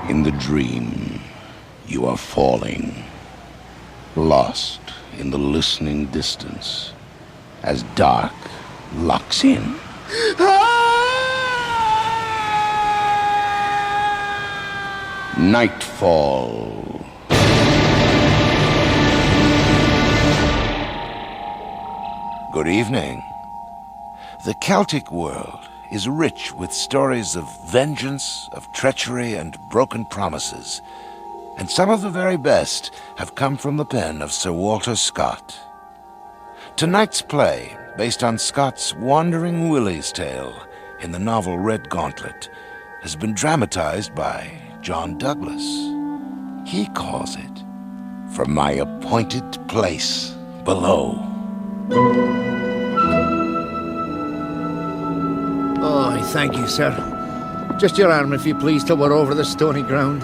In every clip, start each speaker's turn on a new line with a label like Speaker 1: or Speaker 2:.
Speaker 1: In the dream, you are falling, lost in the listening distance, as dark locks in. Nightfall. Good evening. The Celtic world is rich with stories of vengeance, of treachery, and broken promises. And some of the very best have come from the pen of Sir Walter Scott. Tonight's play, based on Scott's Wandering Willie's tale in the novel Red Gauntlet, has been dramatized by John Douglas. He calls it From My Appointed Place Below.
Speaker 2: Oh, I thank you, sir. Just your arm, if you please, till we're over the stony ground.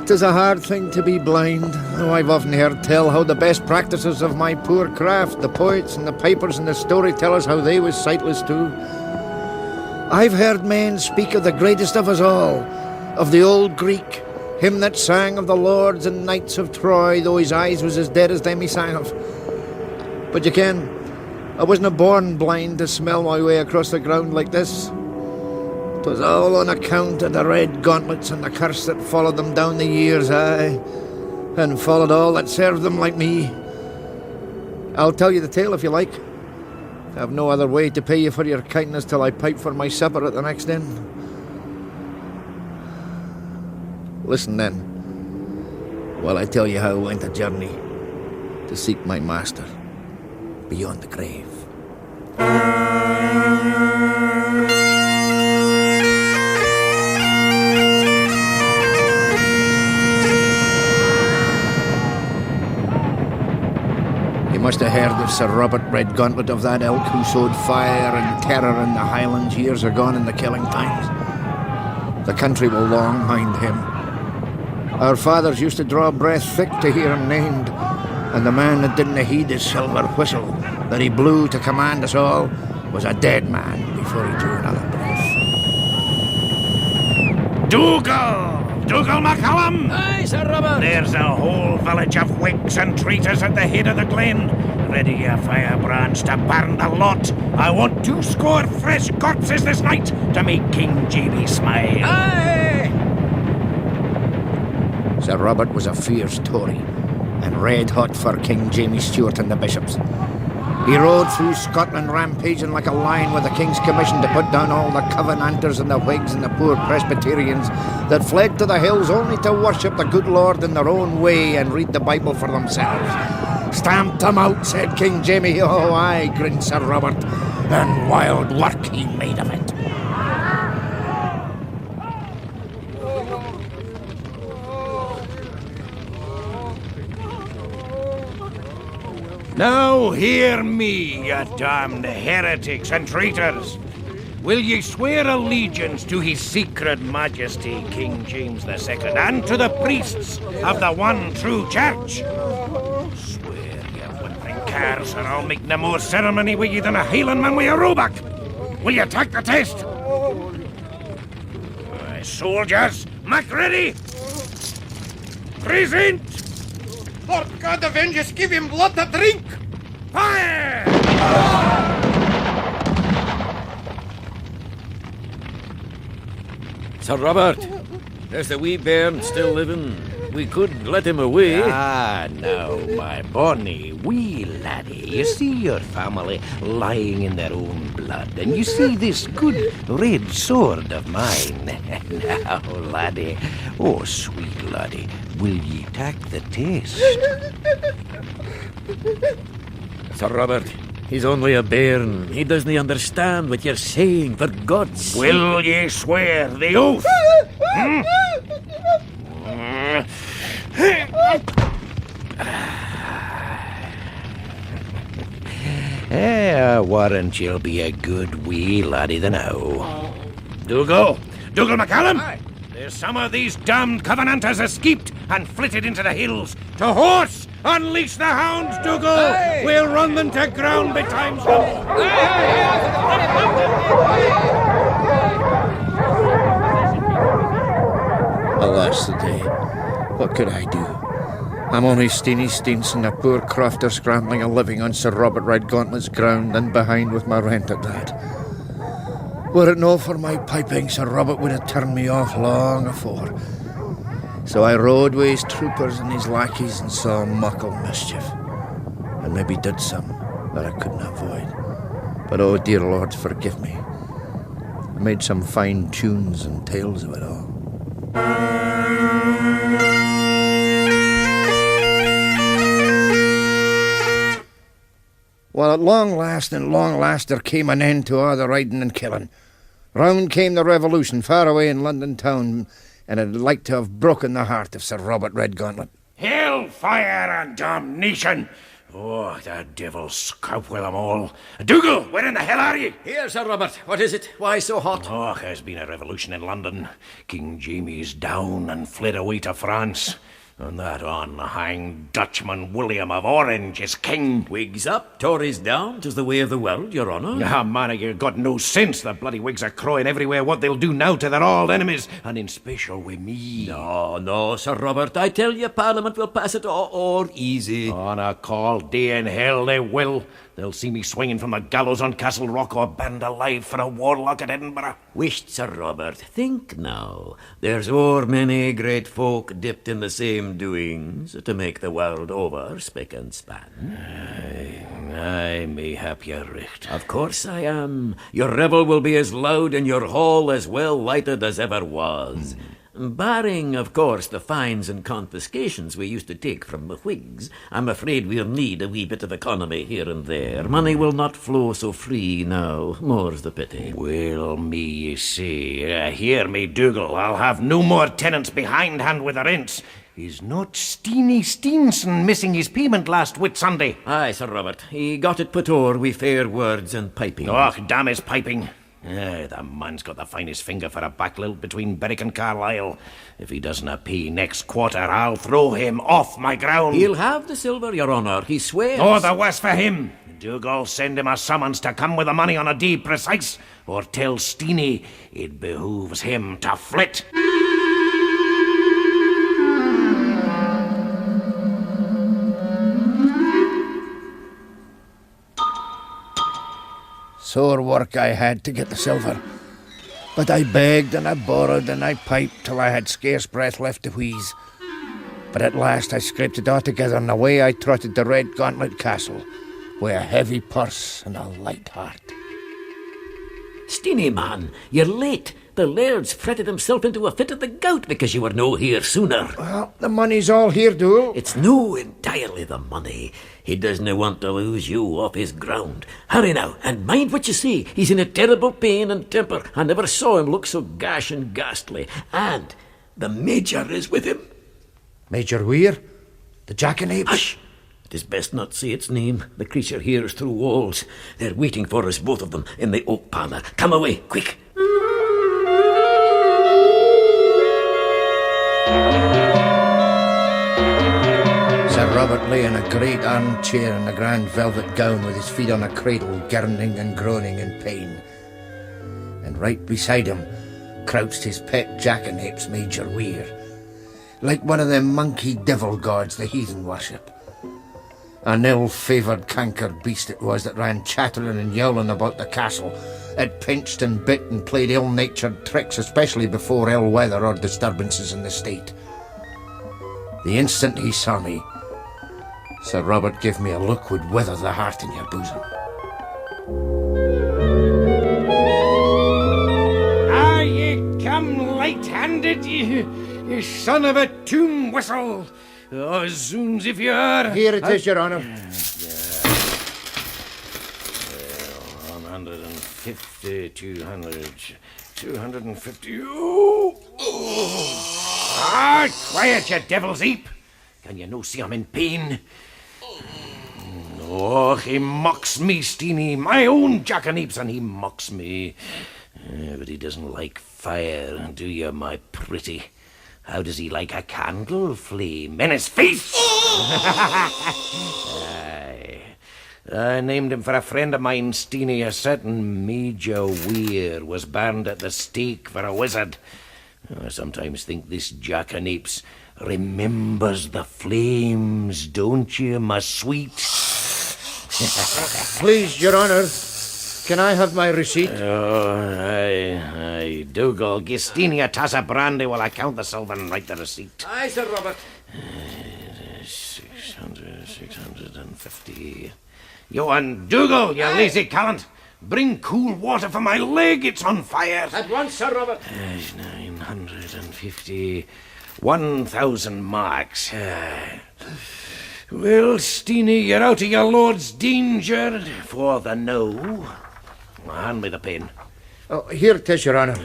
Speaker 2: 'Tis a hard thing to be blind, though I've often heard tell how the best practices of my poor craft, the poets and the pipers and the storytellers, how they was sightless too. I've heard men speak of the greatest of us all, of the old Greek, him that sang of the lords and knights of Troy, though his eyes was as dead as them he sang of. But you ken, I wasn't born blind to smell my way across the ground like this. 'Twas all on account of the red gauntlets and the curse that followed them down the years, aye, and followed all that served them like me. I'll tell you the tale if you like. I've no other way to pay you for your kindness till I pipe for my supper at the next inn. Listen then, while I tell you how I went a journey to seek my master beyond the grave. You must have heard of Sir Robert Red Gauntlet of that ilk who sowed fire and terror in the Highlands years agone in the killing times. The country will long mind him. Our fathers used to draw breath thick to hear him named, and the man that didn't heed his silver whistle that he blew to command us all was a dead man before he drew another breath.
Speaker 3: Dougal MacCallum!
Speaker 4: Aye, Sir Robert!
Speaker 3: There's a whole village of Whigs and traitors at the head of the glen. Ready your firebrands to burn the lot. I want 200 fresh corpses this night to make King Jamie smile.
Speaker 4: Aye!
Speaker 2: Sir Robert was a fierce Tory, and red-hot for King Jamie Stewart and the bishops. He rode through Scotland rampaging like a lion with the King's commission to put down all the Covenanters and the Whigs and the poor Presbyterians that fled to the hills only to worship the good Lord in their own way and read the Bible for themselves. Stamped them out, said King Jamie. Oh, aye, grinned Sir Robert, and wild work he made of it.
Speaker 3: Now hear me, ye damned heretics and traitors. Will ye swear allegiance to his secret majesty, King James II, and to the priests of the one true church? Swear, ye whimpering curs, or I'll make no more ceremony with ye than a Highlandman with a roebuck. Will ye take the test? Soldiers, make ready! Present!
Speaker 5: Lord God avenge us, give him blood to drink!
Speaker 3: Fire!
Speaker 4: Sir Robert, there's the wee bairn still living. We could let him away.
Speaker 6: Ah, no, my bonny wee laddie. You see your family lying in their own blood, and you see this good red sword of mine. Now, laddie, oh, sweet laddie, will ye take the test?
Speaker 4: Sir Robert, he's only a bairn. He doesn't understand what you're saying, for God's sake.
Speaker 3: Will ye swear the oath?
Speaker 6: I warrant you'll be a good wee laddie the now.
Speaker 3: Dougal MacCallum! Aye. There's some of these damned Covenanters escaped and flitted into the hills. To horse! Unleash the hounds, Dougal! Aye. We'll run them to ground betimes.
Speaker 2: Alas the day. What could I do? I'm only Steenie Steenson, a poor crofter scrambling a living on Sir Robert Redgauntlet's ground and behind with my rent at that. Were it no for my piping, Sir Robert would have turned me off long afore. So I rode with his troopers and his lackeys and saw muckle mischief. And maybe did some that I couldn't avoid. But oh, dear Lord, forgive me. I made some fine tunes and tales of it all. Well, at long last there came an end to all the riding and killing. Round came the revolution far away in London town, and it'd like to have broken the heart of Sir Robert Redgauntlet.
Speaker 3: Hellfire and damnation! Oh, the devil's scalp with them all. Dougal, where in the hell are you?
Speaker 4: Here, Sir Robert. What is it? Why so hot?
Speaker 3: Oh, there's been a revolution in London. King Jamie's down and fled away to France. And that unhanged Dutchman William of Orange is king.
Speaker 4: Whigs up, Tories down. 'Tis the way of the world, your honour.
Speaker 3: Ah, man, you've got no sense. The bloody Whigs are crowing everywhere what they'll do now to their old enemies, and in special with me.
Speaker 4: No, Sir Robert. I tell you, Parliament will pass it or easy.
Speaker 3: On a cold day in hell they will. They'll see me swinging from the gallows on Castle Rock or burned alive for a warlock at Edinburgh.
Speaker 4: Wisht, Sir Robert, think now. There's o'er many great folk dipped in the same doings to make the world over spick and span.
Speaker 3: Aye, mayhap you're right.
Speaker 4: Of course I am. Your revel will be as loud and your hall as well lighted as ever was. Barring, of course, the fines and confiscations we used to take from the Whigs, I'm afraid we'll need a wee bit of economy here and there. Money will not flow so free now, more's the pity.
Speaker 3: Well, me, you see. Hear me, Dougal. I'll have no more tenants behindhand with the rents. Is not Steenie Steenson missing his payment last Whit Sunday?
Speaker 4: Aye, Sir Robert. He got it put o'er wi' fair words and piping.
Speaker 3: Oh, damn his piping. The man's got the finest finger for a backlilt between Berwick and Carlisle. If he doesn't pay next quarter, I'll throw him off my ground.
Speaker 4: He'll have the silver, your honour, he swears.
Speaker 3: Oh, the worse for him. Dougal, send him a summons to come with the money on a day precise, or tell Steenie it behooves him to flit.
Speaker 2: Sore work I had to get the silver. But I begged and I borrowed and I piped till I had scarce breath left to wheeze. But at last I scraped it all together and away I trotted to Redgauntlet Castle, with a heavy purse and a light heart.
Speaker 4: Steenie, man, you're late. The laird's fretted himself into a fit of the gout because you were no here sooner.
Speaker 2: Well, the money's all here, Dougal.
Speaker 4: It's no entirely the money. He doesn't want to lose you off his ground. Hurry now, and mind what you say. He's in a terrible pain and temper. I never saw him look so gash and ghastly. And the Major is with him.
Speaker 2: Major Weir? The jackanapes?
Speaker 4: Hush! It is best not say its name. The creature hears through walls. They're waiting for us, both of them, in the oak parlour. Come away, quick.
Speaker 2: Sir Robert lay in a great armchair in a grand velvet gown with his feet on a cradle, gurning and groaning in pain. And right beside him crouched his pet jackanapes, Major Weir, like one of them monkey devil gods the heathen worship. An ill-favoured cankered beast it was that ran chattering and yowling about the castle. It pinched and bit and played ill-natured tricks, especially before ill weather or disturbances in the state. The instant he saw me, Sir Robert gave me a look would wither the heart in your bosom.
Speaker 3: Ah, ye come light-handed, you son of a tomb whistle. Oh, zoons if you are.
Speaker 2: Here it is, Your Honour.
Speaker 3: 150, 200, 250. Ooh. Ah, quiet, you devil's heap. Can you no see I'm in pain? Oh, he mocks me, Steenie, my own jackanapes, and he mocks me. But he doesn't like fire, do you, my pretty? How does he like a candle flame in his face? Aye. I named him for a friend of mine, Steenie. A certain Major Weir was burned at the stake for a wizard.
Speaker 6: I sometimes think this jackanapes remembers the flames, don't you, my sweet?
Speaker 2: Please, Your Honour, can I have my receipt?
Speaker 6: Oh, aye, Dougal. Gistini a tass of brandy while I count the silver and write the receipt.
Speaker 4: Aye, Sir Robert.
Speaker 6: 650. Johan Dougal, you lazy callant. Bring cool water for my leg, it's on fire.
Speaker 4: At once, Sir Robert.
Speaker 6: 950. 1,000 marks. Well, Steenie, you're out of your lord's danger for the now. Hand me the pen.
Speaker 2: Oh, here it is, Your Honour.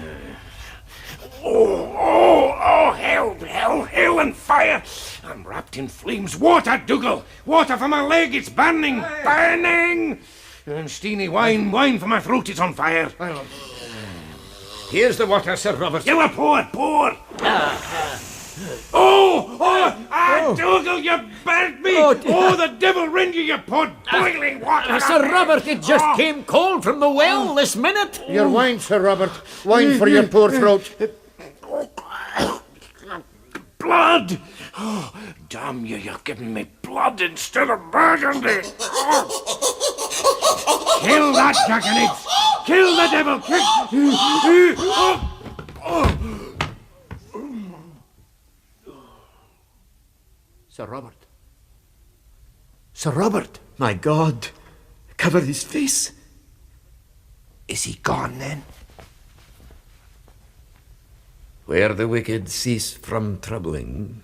Speaker 6: Hell and fire! I'm wrapped in flames. Water, Dougal! Water for my leg, it's burning! Burning! And Steenie, wine for my throat, it's on fire.
Speaker 4: Here's the water, Sir Robert.
Speaker 6: You were pour! Dougal, you burnt me! The devil rend you, you poured boiling water!
Speaker 4: Sir Robert, it just came cold from the well this minute.
Speaker 2: Your wine, Sir Robert. Wine for your poor throat.
Speaker 6: Blood! Oh, damn you, you're giving me blood instead of burgundy! Kill that jackanapes! Kill the devil!
Speaker 2: Sir Robert. Sir Robert.
Speaker 4: My God, cover his face.
Speaker 2: Is he gone, then?
Speaker 4: Where the wicked cease from troubling.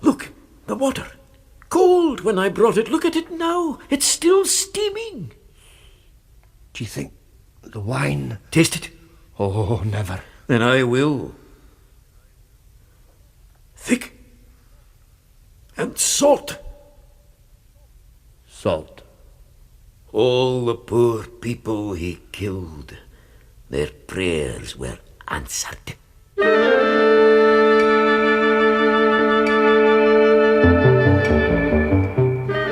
Speaker 4: Look, the water. Cold when I brought it. Look at it now. It's still steaming.
Speaker 2: Do you think the wine...
Speaker 4: Taste it.
Speaker 2: Oh, never.
Speaker 4: Then I will. Thick. And salt.
Speaker 2: Salt.
Speaker 4: All the poor people he killed, their prayers were answered.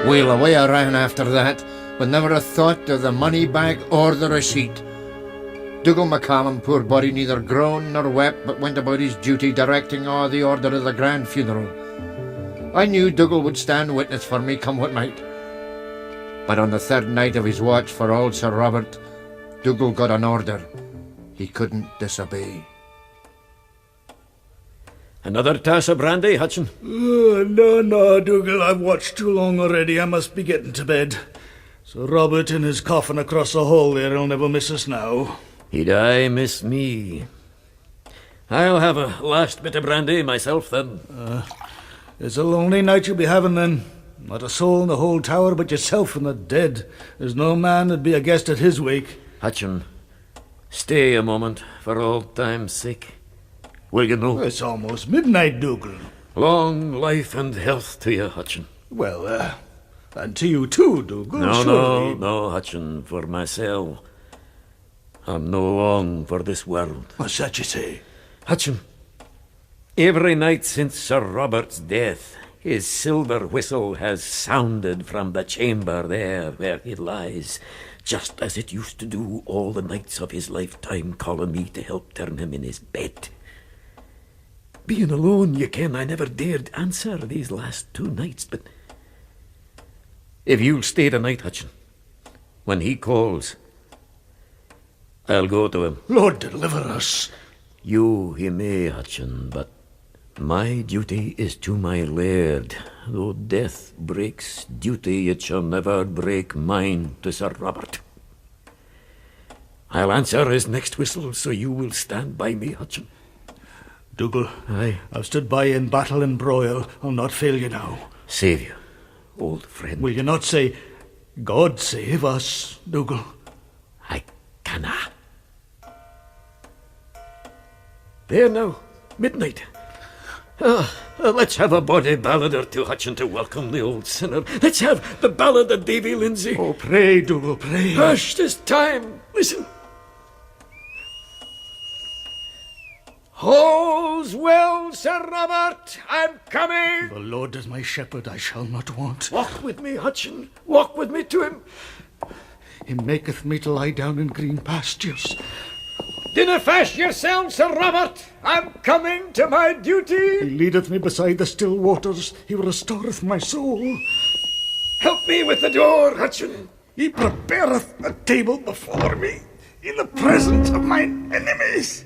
Speaker 2: Well, away I ran after that, with never a thought of the money bag or the receipt. Dougal McCallum, poor body, neither groaned nor wept, but went about his duty directing all the order of the grand funeral. I knew Dougal would stand witness for me, come what might. But on the third night of his watch for old Sir Robert, Dougal got an order. He couldn't disobey.
Speaker 4: Another tass of brandy, Hutchin?
Speaker 7: No, Dougal, I've watched too long already. I must be getting to bed. Sir Robert in his coffin across the hall there, he'll never miss us now.
Speaker 4: He'd aye miss me. I'll have a last bit of brandy myself, then.
Speaker 7: It's a lonely night you'll be having, then. Not a soul in the whole tower but yourself and the dead. There's no man that'd be a guest at his wake.
Speaker 4: Hutchin, stay a moment, for old time's sake. Will you know?
Speaker 7: It's almost midnight, Dougal.
Speaker 4: Long life and health to you, Hutchin.
Speaker 7: Well, and to you too, Dougal.
Speaker 4: No, Hutchin, for myself. I'm no long for this world.
Speaker 7: What's that you say?
Speaker 4: Hutchin, every night since Sir Robert's death, his silver whistle has sounded from the chamber there where he lies, just as it used to do all the nights of his lifetime, calling me to help turn him in his bed. Being alone, you ken, I never dared answer these last 2 nights, but if you'll stay the night, Hutchin, when he calls, I'll go to him.
Speaker 7: Lord deliver us.
Speaker 4: You he may, Hutchin, but my duty is to my laird. Though death breaks duty, it shall never break mine to Sir Robert. I'll answer his next whistle, so you will stand by me, Hutchin.
Speaker 7: Dougal,
Speaker 4: Aye.
Speaker 7: I've stood by in battle and broil. I'll not fail you now.
Speaker 4: Save you, old friend.
Speaker 7: Will you not say, God save us, Dougal?
Speaker 4: I canna. There now, midnight. Let's have a bawdy ballad or two, Hutchin, to welcome the old sinner. Let's have the ballad of Davy Lindsay.
Speaker 7: Oh, pray, Dougal, pray.
Speaker 4: Hush, 'tis time. Listen. All's well, Sir Robert. I'm coming.
Speaker 7: The Lord is my shepherd, I shall not want.
Speaker 4: Walk with me, Hutchin. Walk with me to him.
Speaker 7: He maketh me to lie down in green pastures.
Speaker 2: Dinna fash yourself, Sir Robert. I'm coming to my duty.
Speaker 7: He leadeth me beside the still waters. He restoreth my soul.
Speaker 2: Help me with the door, Hutchin.
Speaker 7: He prepareth a table before me in the presence of mine enemies.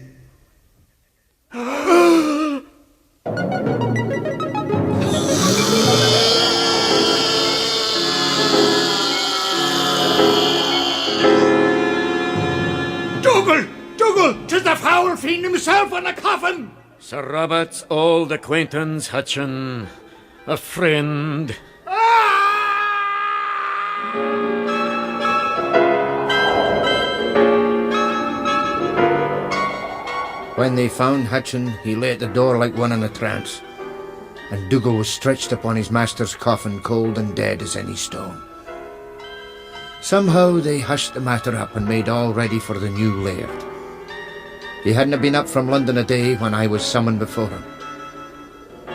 Speaker 2: Dougal, 'tis the foul fiend himself in the coffin.
Speaker 4: Sir Robert's old acquaintance, Hutchin. A friend.
Speaker 2: When they found Hutchin, he lay at the door like one in a trance, and Dougal was stretched upon his master's coffin, cold and dead as any stone. Somehow they hushed the matter up and made all ready for the new laird. He hadn't been up from London a day when I was summoned before him.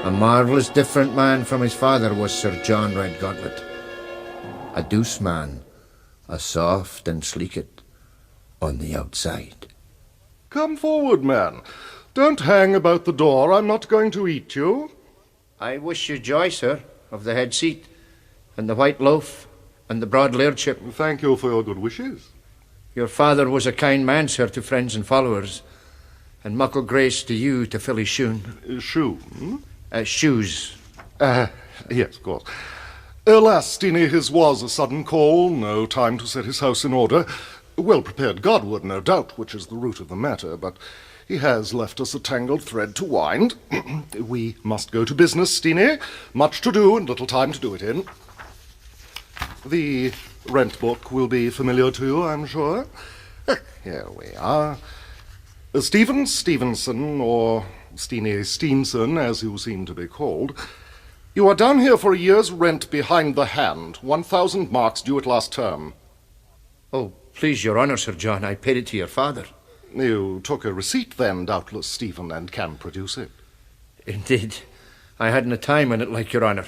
Speaker 2: A marvellous different man from his father was Sir John Redgauntlet. A douce man, a soft and sleekit on the outside.
Speaker 8: Come forward, man. Don't hang about the door. I'm not going to eat you.
Speaker 2: I wish you joy, sir, of the head seat, and the white loaf, and the broad lairdship.
Speaker 8: Thank you for your good wishes.
Speaker 2: Your father was a kind man, sir, to friends and followers, and muckle grace to you to fill his shoon.
Speaker 8: Shoon?
Speaker 2: Shoes.
Speaker 8: Yes, of course. Alas, Steenie, his was a sudden call, no time to set his house in order. Well-prepared Godward, no doubt, which is the root of the matter, but he has left us a tangled thread to wind. We must go to business, Steenie. Much to do and little time to do it in. The rent book will be familiar to you, I'm sure. Here we are. Stephen Stevenson, or Steenie Steenson, as you seem to be called. You are down here for a year's rent behind the hand, 1,000 marks due at last term.
Speaker 2: Oh, please, your honour, Sir John, I paid it to your father.
Speaker 8: You took a receipt then, doubtless, Stephen, and can produce it.
Speaker 2: Indeed. I hadn't a time in it like your honour.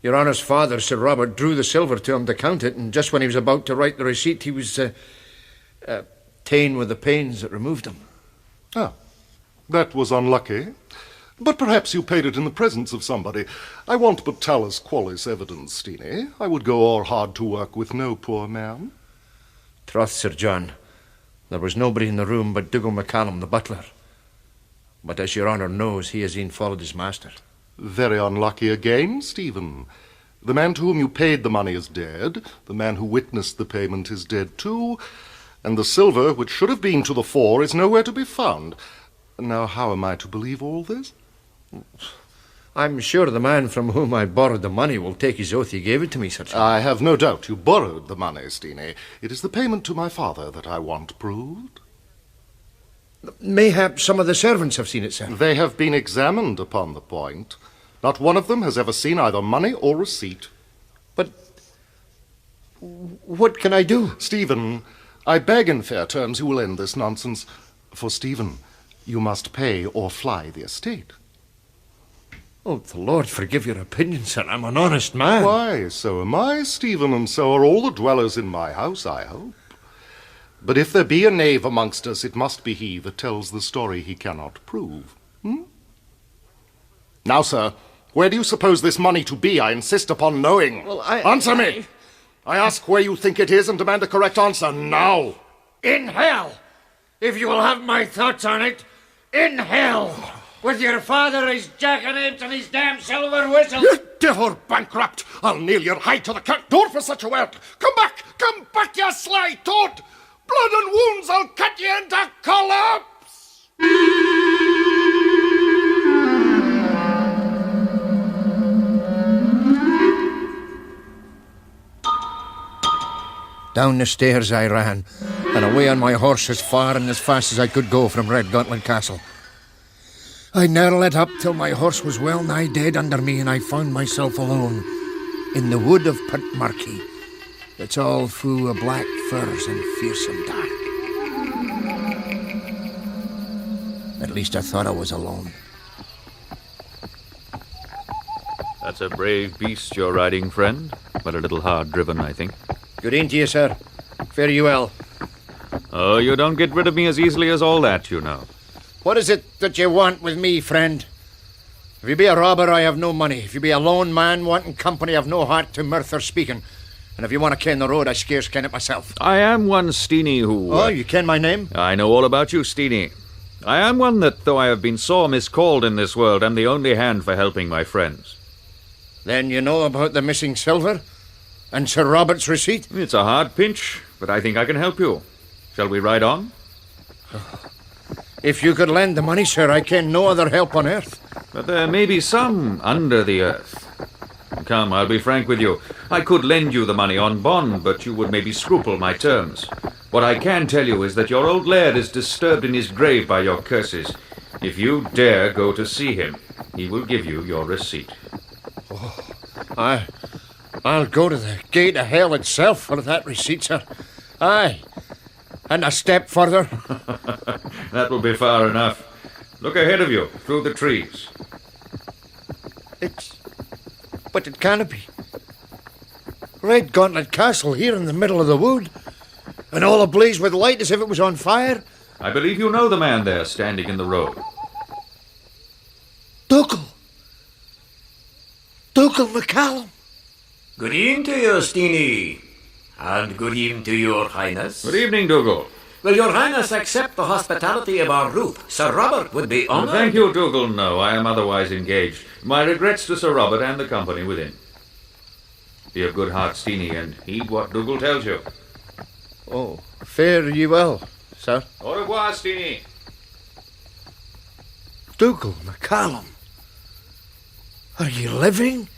Speaker 2: Your honour's father, Sir Robert, drew the silver to him to count it, and just when he was about to write the receipt, he was, ta'en with the pains that removed him.
Speaker 8: Ah, that was unlucky. But perhaps you paid it in the presence of somebody. I want but talus qualis evidence, Steenie. I would go o'er hard to work with no poor man.
Speaker 2: Troth, Sir John, there was nobody in the room but Dougal MacCallum, the butler. But as your honour knows, he has e'en followed his master.
Speaker 8: Very unlucky again, Stephen. The man to whom you paid the money is dead, the man who witnessed the payment is dead too, and the silver, which should have been to the fore, is nowhere to be found. Now, how am I to believe all this?
Speaker 2: I'm sure the man from whom I borrowed the money will take his oath he gave it to me, Sir John.
Speaker 8: I have no doubt you borrowed the money, Steenie. It is the payment to my father that I want proved.
Speaker 2: Mayhap some of the servants have seen it, sir.
Speaker 8: They have been examined upon the point. Not one of them has ever seen either money or receipt.
Speaker 2: But what can I do?
Speaker 8: Stephen, I beg in fair terms you will end this nonsense. For Stephen, you must pay or fly the estate.
Speaker 2: Oh, the Lord forgive your opinion, sir. I'm an honest man.
Speaker 8: Why, so am I, Stephen, and so are all the dwellers in my house, I hope. But if there be a knave amongst us, it must be he that tells the story he cannot prove. Now, sir, where do you suppose this money to be? I insist upon knowing.
Speaker 2: Well,
Speaker 8: Answer me! I ask where you think it is and demand a correct answer now.
Speaker 2: In hell! If you will have my thoughts on it, in hell! With your father, his jackanapes, and his damn silver whistle.
Speaker 8: You devil bankrupt! I'll nail your hide to the kirk door for such a word. Come back, you sly toad! Blood and wounds, I'll cut you into collapse!
Speaker 2: Down the stairs I ran, and away on my horse as far and as fast as I could go from Redgauntlet Castle. I ne'er let up till my horse was well nigh dead under me, and I found myself alone in the wood of Puntmarkie. It's all full of black firs and fearsome dark. At least I thought I was alone.
Speaker 9: That's a brave beast you're riding, friend, but a little hard driven, I think.
Speaker 2: Good e'en to you, sir. Fare you well.
Speaker 9: Oh, you don't get rid of me as easily as all that, you know.
Speaker 2: What is it that you want with me, friend? If you be a robber, I have no money. If you be a lone man wanting company, I have no heart to mirth or speaking. And if you want to ken the road, I scarce ken it myself.
Speaker 9: I am one Steenie who...
Speaker 2: Oh, you ken my name?
Speaker 9: I know all about you, Steenie. I am one that, though I have been sore miscalled in this world, am the only hand for helping my friends.
Speaker 2: Then you know about the missing silver? And Sir Robert's receipt?
Speaker 9: It's a hard pinch, but I think I can help you. Shall we ride on?
Speaker 2: If you could lend the money, sir, I ken no other help on earth.
Speaker 9: But there may be some under the earth. Come, I'll be frank with you. I could lend you the money on bond, but you would maybe scruple my terms. What I can tell you is that your old laird is disturbed in his grave by your curses. If you dare go to see him, he will give you your receipt.
Speaker 2: Oh, I'll go to the gate of hell itself for that receipt, sir. Aye, and a step further.
Speaker 9: That will be far enough. Look ahead of you, through the trees.
Speaker 2: But it can't be. Red Gauntlet Castle here in the middle of the wood, and all ablaze with light as if it was on fire.
Speaker 9: I believe you know the man there standing in the road.
Speaker 2: Dougal McCallum.
Speaker 4: Good evening to you, Steenie. And good evening to your highness.
Speaker 9: Good evening, Dougal.
Speaker 4: Will your highness accept the hospitality of our roof? Sir Robert would be honoured.
Speaker 9: Thank you, Dougal. No, I am otherwise engaged. My regrets to Sir Robert and the company within. Be of good heart, Steenie, and heed what Dougal tells you.
Speaker 2: Oh, fare ye well, sir.
Speaker 9: Au revoir, Steenie.
Speaker 2: Dougal McCallum. Are you living?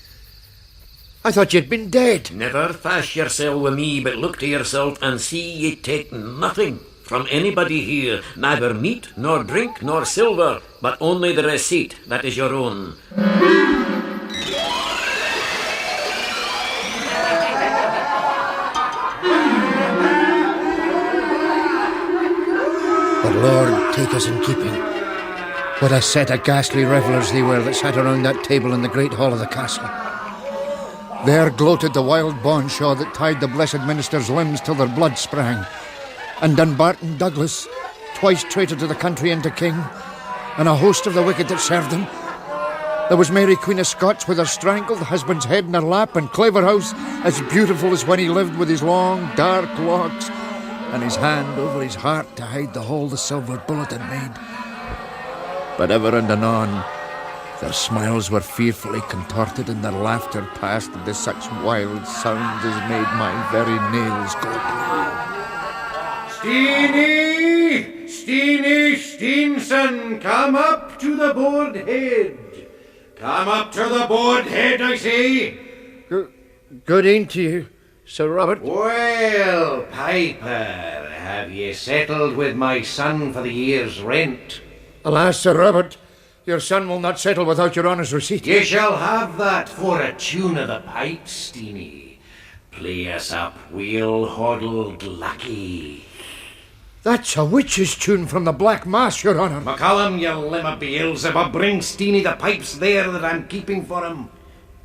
Speaker 2: I thought you'd been dead.
Speaker 4: Never fash yourself with me, but look to yourself and see ye take nothing from anybody here, neither meat, nor drink, nor silver, but only the receipt that is your own.
Speaker 2: The Lord take us in keeping. What a set of ghastly revellers they were that sat around that table in the great hall of the castle. There gloated the wild bonshaw that tied the blessed minister's limbs till their blood sprang, and Dunbarton Douglas, twice traitor to the country and to king, and a host of the wicked that served him. There was Mary Queen of Scots with her strangled husband's head in her lap, and Claverhouse, as beautiful as when he lived, with his long, dark locks, and his hand over his heart to hide the hole the silver bullet had made. But ever and anon, their smiles were fearfully contorted, and their laughter passed into such wild sounds as made my very nails go blue.
Speaker 3: Steenie Steenson, come up to the board head. Come up to the board head, I say.
Speaker 2: Good evening to you, Sir Robert.
Speaker 3: Well, Piper, have ye settled with my son for the year's rent?
Speaker 2: Alas, Sir Robert, your son will not settle without your honour's receipt.
Speaker 3: Ye shall have that for a tune of the pipes, Steenie. Play us up, wheel-hoddled lackey.
Speaker 2: That's a witch's tune from the Black Mass, your honour.
Speaker 3: McCallum, you limb of Beelzebub, bring Steenie the pipes there that I'm keeping for him.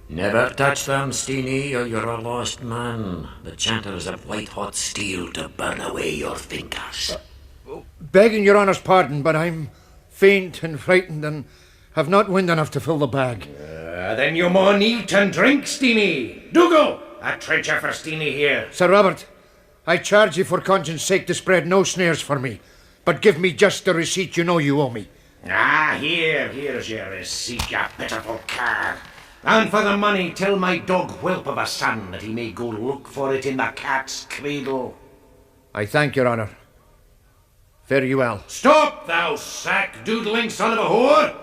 Speaker 4: Never touch them, Steenie, or you're a lost man. The chanters have white-hot steel to burn away your fingers.
Speaker 2: Begging your honour's pardon, but I'm faint and frightened and have not wind enough to fill the bag.
Speaker 3: Then you maun eat and drink, Steenie. Dougal, a trencher for Steenie here.
Speaker 2: Sir Robert, I charge you for conscience' sake to spread no snares for me, but give me just the receipt you know you owe me.
Speaker 3: Here's your receipt, you pitiful cur. And for the money, tell my dog whelp of a son that he may go look for it in the cat's cradle.
Speaker 2: I thank your honour. Fare you well.
Speaker 3: Stop, thou sack-doodling son of a whore!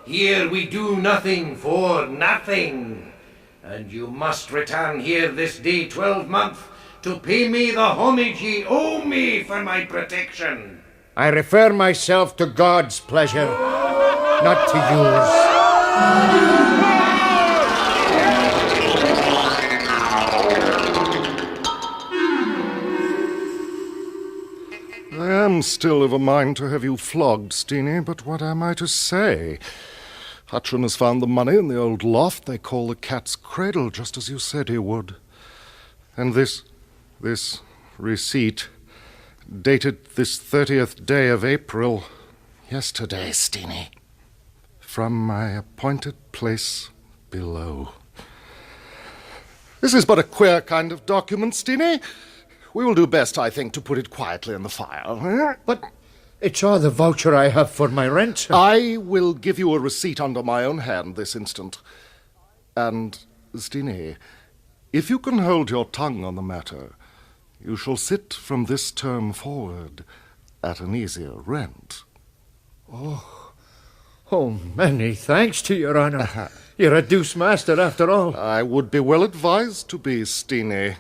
Speaker 3: Here we do nothing for nothing. And you must return here this day 12-month to pay me the homage ye owe me for my protection.
Speaker 2: I refer myself to God's pleasure, not to yours.
Speaker 8: I am still of a mind to have you flogged, Steenie, but what am I to say? Hutchin has found the money in the old loft they call the Cat's Cradle, just as you said he would. And this receipt, dated this 30th day of April, yesterday, Steenie, from my appointed place below. This is but a queer kind of document, Steenie. We will do best, I think, to put it quietly in the file.
Speaker 2: But it's all the voucher I have for my rent, sir.
Speaker 8: I will give you a receipt under my own hand this instant. And, Steenie, if you can hold your tongue on the matter, you shall sit from this term forward at an easier rent.
Speaker 2: Oh, many thanks to your honour. You're a deuce master, after all.
Speaker 8: I would be well advised to be, Steenie.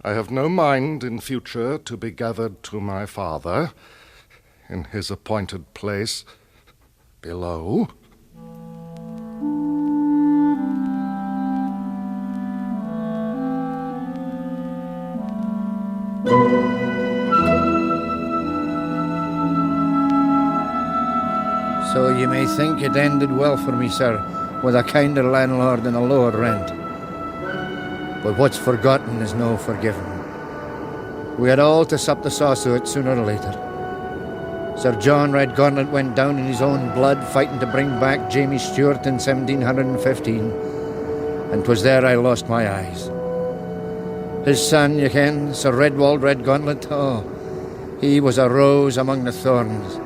Speaker 8: I have no mind in future to be gathered to my father in his appointed place below.
Speaker 2: So you may think it ended well for me, sir, with a kinder landlord and a lower rent. But what's forgotten is no forgiven. We had all to sup the sauce of it sooner or later. Sir John Redgauntlet went down in his own blood fighting to bring back Jamie Stewart in 1715, and 'twas there I lost my eyes. His son, you ken, Sir Redwald Redgauntlet, he was a rose among the thorns.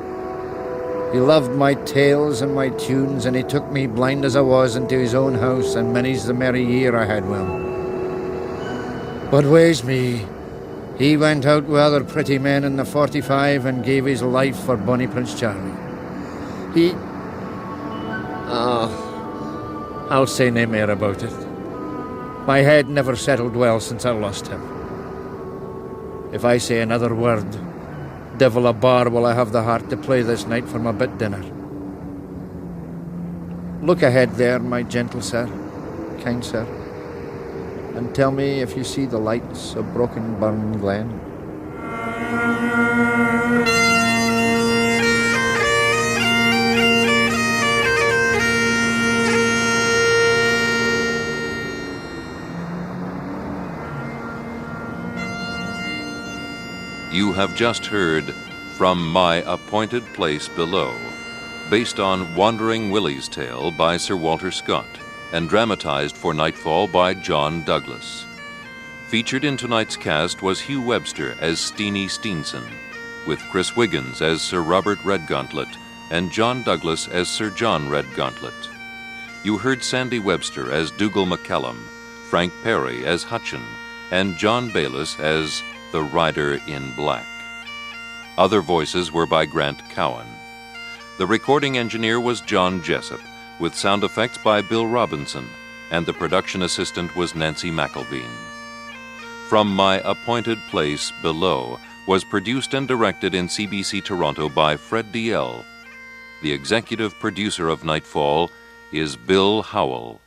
Speaker 2: He loved my tales and my tunes, and he took me, blind as I was, into his own house, and many's the merry year I had with him. But ways me, he went out with other pretty men in the 45 and gave his life for bonny Prince Charlie. I'll say no more about it. My head never settled well since I lost him. If I say another word, devil a bar will I have the heart to play this night for my bit dinner. Look ahead there, my gentle sir, kind sir, and tell me if you see the lights of Broken Burn Glen.
Speaker 10: You have just heard From My Appointed Place Below, based on Wandering Willie's Tale by Sir Walter Scott, and dramatized for Nightfall by John Douglas. Featured in tonight's cast was Hugh Webster as Steenie Steenson, with Chris Wiggins as Sir Robert Redgauntlet and John Douglas as Sir John Redgauntlet. You heard Sandy Webster as Dougal McCallum, Frank Perry as Hutchin, and John Bayliss as the Rider in Black. Other voices were by Grant Cowan. The recording engineer was John Jessup, with sound effects by Bill Robinson, and the production assistant was Nancy McElveen. From My Appointed Place Below was produced and directed in CBC Toronto by Fred DL. The executive producer of Nightfall is Bill Howell.